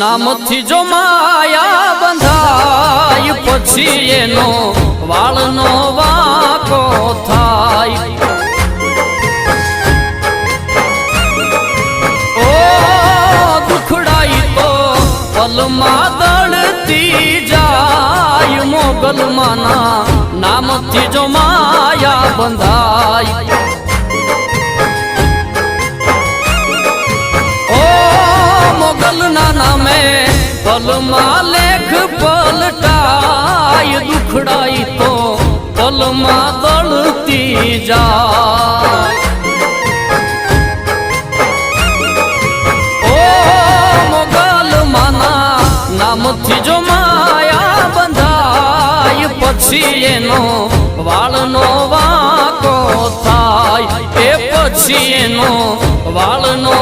નામથી જો માયા બંધાય પછી એનો વાળનો વાંકો થાય ઓ દુખડાઈ તો પલમાં દળતી જાય મોગલમાના નામથી જો માયા બંધાય મોગલના નામે પલમાં લેખ પલટાય દુખડાઈ તો પલમાં દળતી જાય ઓ મોગલમાના નામથી જો માયા બંધાય પછી એનો વાળનો વાંકો થાય એ પછી એનો વાળનો